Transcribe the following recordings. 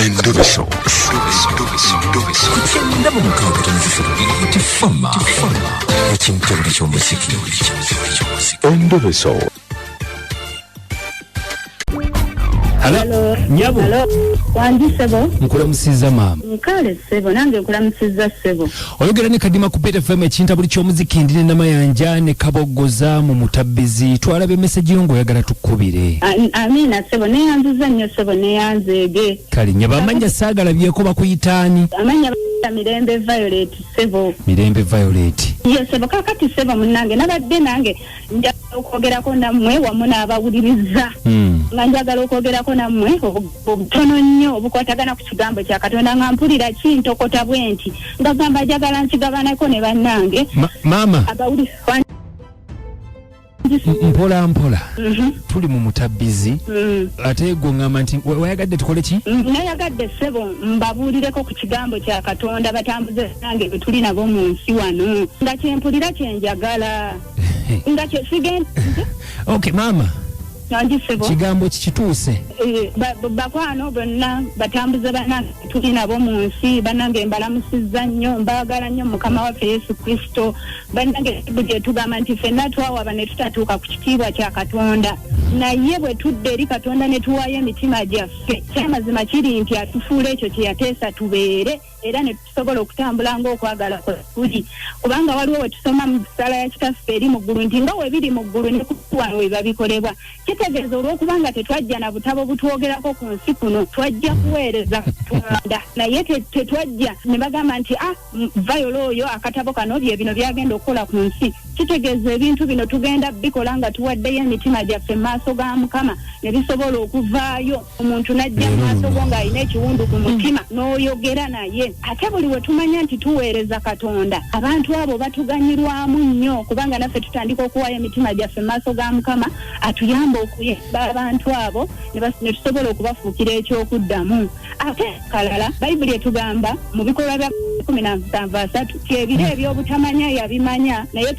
Endobeso. Kugenda mu mukaaga tifama ekintu eky'omuziki. Endobeso. Hello. Nyabo. Hello. Wandi sebo. Nkulamusiza mama. Nkale sebo nange nkulamusiza sebo. Oyogera ne Kadima ku Beta FM ekinta buli ky'omuziki ndine namayanja ne kabogoza mu mutabbizi twalabe message yongo yagala tukubire. Amina sebo ne yanzuza nnyo sebo ne yanzege. Kali nyaba amanya saagala byeko bakuyitaani. Amanya Mirembe Violet sebo. Mirembe Violet. Yes sebo kakati sebo munange nabadde nange nja okwogerako nammwe wamu n'abawuliriza. Nga njagala okwogerako nammwe obutono nnyo obukwatagana ku kigambo kya Katonda nga mpulira kintokota bwenti nga gamba njagala nkigabanako ne bannange. Mama. Abawuliriza mpola tuli mu mutabbizi ate go ngamba nti wayagadde tukole ki nayagadde sebo mbabuulireko ku kigambo kya Katonda batambuze nange bwe tuli nabo mu nsi wano nga kyempulira kyenjagala nga kyesigenda okay mama Sebo. Kigambo kikituuse bakwano bonna batambuze banange tuli nabo mu nsi banange mbalamusizza nnyo mbaagala nnyo Mukama waffe Yesu Kristo banange bwe tugamba nti ffenna twawaba ne tutatuuka ku kitiibwa kya Katonda naye bwe tudde eri Katonda ne tuwaayo emitima gyaffe kyamazima kiri nti atufuula ekyo kye yateesa tubeere era ne tusobola okutambula ng'okwagala kuli kubanga waliwo we tusoma mu ssala ya kitaffe eri mu ggulu nti nga webiri mu ggulu ne kuwano we babikolebwa kitegeeza olw'okubanga tetwajja na butabo butwogerako ku nsi kuno twajja kuweereza Katonda naye tetwajja ne bagamba nti Viola oyo akatabo kano bye bino byagenda okukola ku nsi kitegeeza ebintu bino tugenda bikola nga tuwaddeyo emitima gyaffe mu maaso ga Mukama ne bisobola okuvaayo omuntu najja mu maaso go ng'alina ekiwundu ku mutima n'oyogera naye ate buli we tumanya nti tuweereza Katonda abantu abo batuganyirwamu nnyo kubanga naffe tutandika okuwaayo emitima gyaffe mu maaso ga Mukama atuyamba okuyamba abantu abo ne tusobola okubafuukira ekyokuddamu ate kalala Bayibuli etugamba mu bikolwa bya 17:3 kyebiro ebyobutamanya yabimanya naye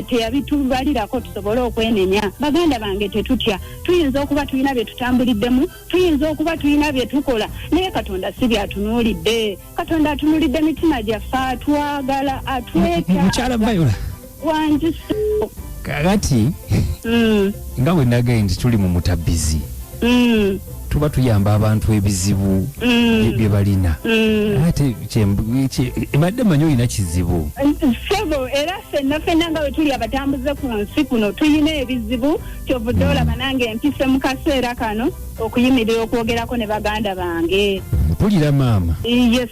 teyabitubalirako tusobole okwenenya baganda bange tetutya tuyinza okuba tulina bye tutambuliddemu tuyinza okuba tulina bye tukola naye Katonda si byatunuulidde Katonda atunuulidde emitima gyaffe atwagala atweta mukyala Viola wangi kakati nga bwe ndagaye nti tuli mu mutabbizi tuba tuyamba abantu ebizibu bye balina ate ebadde manyi olina kizibu sebo era ffenna nga bwe tuli abatambuze ku nsi kuno tuyina ebizibu kyovudde olaba nange mpise mu kaseera kano okuyimirira okwogerako ne baganda bange mpulira maama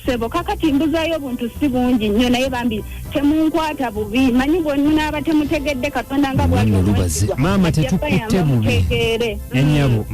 sebo kakati mbuzaayo obuntu si bungi nnyo naye bambi temunkwata bubi manyi bwonnaaba temutegedde Katonda nga bw'olubaze maama tetukutte bubi ennyabo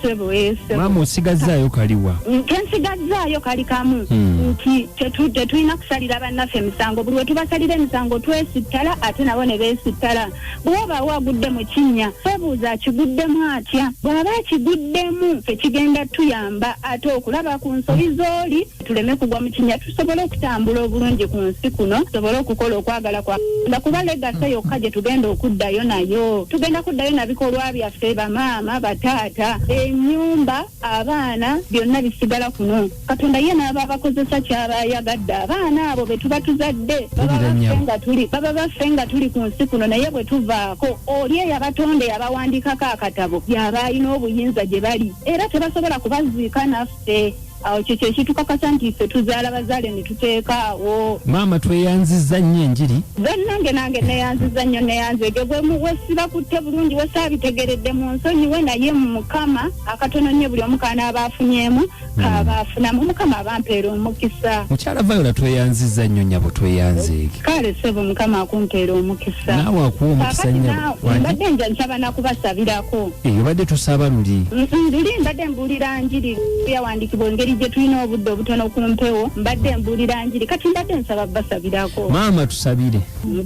sebo maama osigazzaayo kaliwa tensigazaayo kali kamu nti tetulina kusalira bannaffe emisango buli we tubasalira emisango twesittala ate nabo ne beesittala bw'obaawo agudde mu kinnya twebuuza akiguddemu atya bw'aba akiguddemu tekigenda tuyamba ate okulaba ku nsobi z'oli tuleme kugwa mu kinnya tusobole okutambula obulungi ku nsi kuno tusobole okukola okwagala kwa Katonda kuba legase yokka gye tugenda okuddayo nayo tugenda kuddayo na bikolwa byaffe bamaama bataata ennyumba abaana byonna bisigala kuno Katonda ye n'aba abakozesa kyaba ayagadde abaana abo be tuba tuzadde baba baffe nga tuli ku nsi kuno naye bwe tuvaako oli eyabatonde yabawandiikako akatabo yaba alina obuyinza gye bali era tebasobola kubaziika naffe awo kyekyo ekitukakasa nti ffe tuzaala bazaale ne tuteekaawo maama tweyanzizza nnyo enjiri nange neyanzizza nnyo neyanzege wesibakutte bulungi wesaabitegeredde mu nsonyiwe naye mu Mukama akatono nnyo buli omu kaanaaba afunyemu kabaafunamu Mukama abampeera omukisa mukyala Viola tweyanzizza nnyo nyabo tweyanzeege kale sebo Mukama akumpeera omukisa naawe akuwa omukisa nyabo mbadde nja nsaba nakubasabirako obadde tusaba luli mbadde mbuulira njiri yawandiikibwa engeri gye tulina obudde obutono ku mpewo mbadde mbuulira njiri kati mbadde nsaba basabirako maama tusabire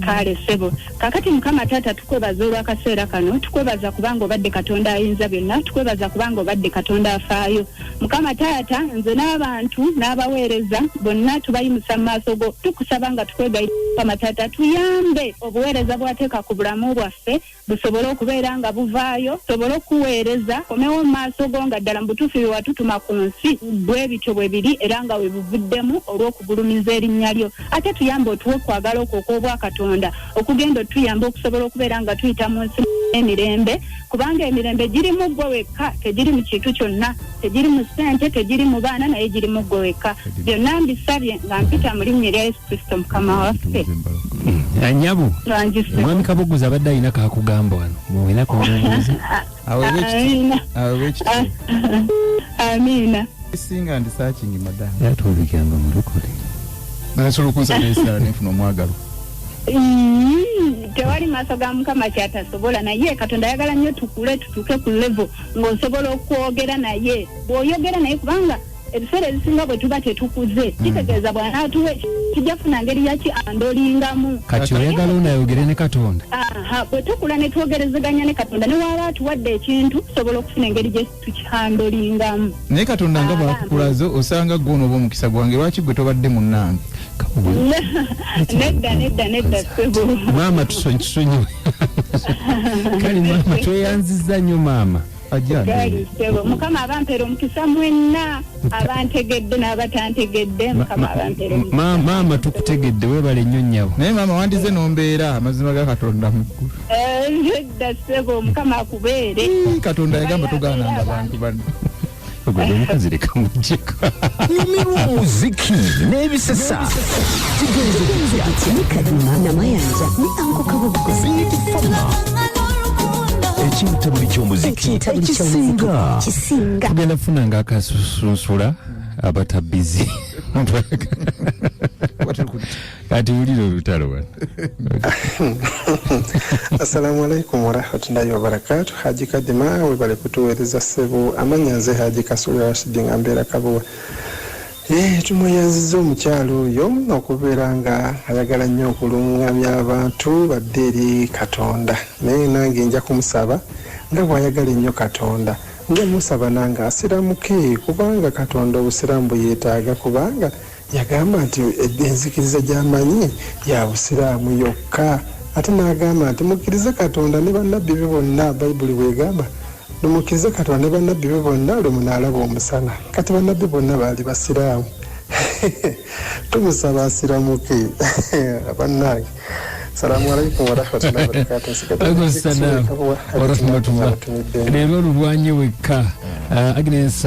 kale sebo kakati Mukama taata tukwebaza olw'akaseera kano tukwebaza kubanga obadde Katonda ayinza byonna tukwebaza kubanga obadde Katonda afaayo Mukama taata nze n'abantu n'abaweereza bonna tubayimusa mu maaso go tukusaba nga tukwegayirira Mukama Taata tuyambe obuweereza bwateeka ku bulamu bwaffe busobole okubeera nga buvaayo sobole okuweereza komewo mu maaso go nga ddala mu butuufu bye watutuma ku nsi bwe bityo bwe biri era nga we buvuddemu olw'okugulumiza erinnya lyo ate tuyambe otuwe okwagala okwo okw'obwa Katonda okugenda otuyamba okusobola okubeera nga tuyita mu nsi emirembe kubanga emirembe giri mu ggwe wekka tegiri mu kintu kyonna tegiri mu ssente tegiri mu baana naye giri mu ggwe wekka byonna mbisabye nga mpita mu linnya lya Yesu Kristo Mukama waffe. Anyabu Mwami Kabogoza abadde alina kakugamba wano muwena kubuuza Amina singa ndi searching madam yatubigamba mu lukole nasobola okunsabisa n'enfuna omwagalo tewali maaso ga Mukama kyatasobola naye Katonda ayagala nnyo tukule tutuuke ku level ng'osobola okwogera naye bw'oyogera naye kubanga ebiseera ebisinga bwe tuba tetukuze kitegeeza bw'anaatuwe kijja funa ngeri yaki andolingamu kati oyagala onayogere ne Katonda bwe tukula ne twogerezeganya ne Katonda ne waaba atuwadde ekintu tusobola okufuna engeri gye tukihandolingamu naye Katonda nga bw'akukulaze osanga gw'ono oba omukisa gwange lwaki gwe tobadde munnange nedda ssebo maama tusonyiwe kale maama tweyanziza nnyo maama Ssebo Mukama abampeera omukisa mwenna abantegedde n'abatantegedde Mukama abampeera maama tukutegedde weebale nnyo nnyabo naye maama wandize n'ombeera amazima ga Katonda muggulu nedda ssebo Mukama akubeere Katonda yagamba tugaananga abantu bano ogwedde omukazi leka mujjeko nyumirwa omuziki n'ebisesa kigenze kitya Kadima Namayanja ni Anko Kabogoza ekintu buli ky'omuziki ekisinga tugenda kufunanga akasunsula abatabbizi kati wulira olutalo wano. Assalamu alaikum warahmatullahi wabarakatuh. Haji Kadima webale kutuweereza ssebo amanya nze Haji Kasule Rashidi nga mbeera Kabuwa. Tumuyanziza omukyalo oyo okubeera nga ayagala nnyo okulungamya abantu badde eri Katonda naye nange nja kumusaba nga bw'ayagala ennyo Katonda nja musaba nange asiramuke kubanga Katonda obusiraamu bwe yeetaaga kubanga yagamba nti enzikiriza gy'amanyi ya busiraamu yokka ate n'agamba nti mukkirize Katonda ne bannabbi be bonna Bayibuli bw'egamba Lumukirize Katonda ne bannabbi be bonna lwe munaalaba omusana kati bannabbi bonna baali basiraamu tumusaba asiramuke bannange. Assalamu alaikum warahmatullahi wabarakatuh. Leero olulwanyi wekka Agnes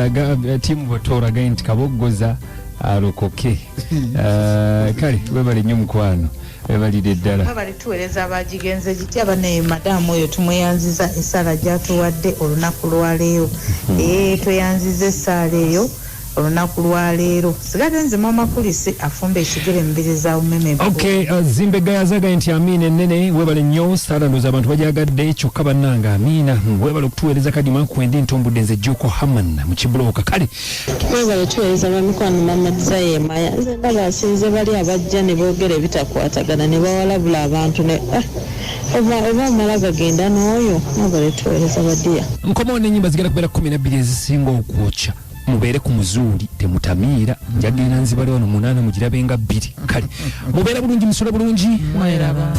tiimu bwetolagaye nti Kabogoza alokoke kale webale nnyo mukwano webalire ddala babali tuweereza abagigenze gitya bane madamu oyo tumweyanziza essaala gyatuwadde olunaku lwaleero tweyanziza essaala eyo olunaku lwaleero sigadde nze mama kulise afumba ekigere mbiri za umeme Zimbega yazagaye nti amiina ennene webale nnyo saala ndooza abantu bajagadde kyokka bannange amiina webale okutuweereza Kadima kwende ntombudde nze Joko Haman mu Kibulooka kale webale tuweereza bamikwano Mamad Zayemaya nze ndaba asinze bali abajja ne boogera ebitakwatagana ne bawalabula abantu ne oba omala gagenda n'oyo webale tuweereza badiya nkomawo n'ennyimba zigenda kubeera 12 ezisinga okwokya mubeere ku muzuuli temutamiira njagenda nzibale wano 8 mugirabe nga 2 kale mubeera bulungi musula bulungi mweraba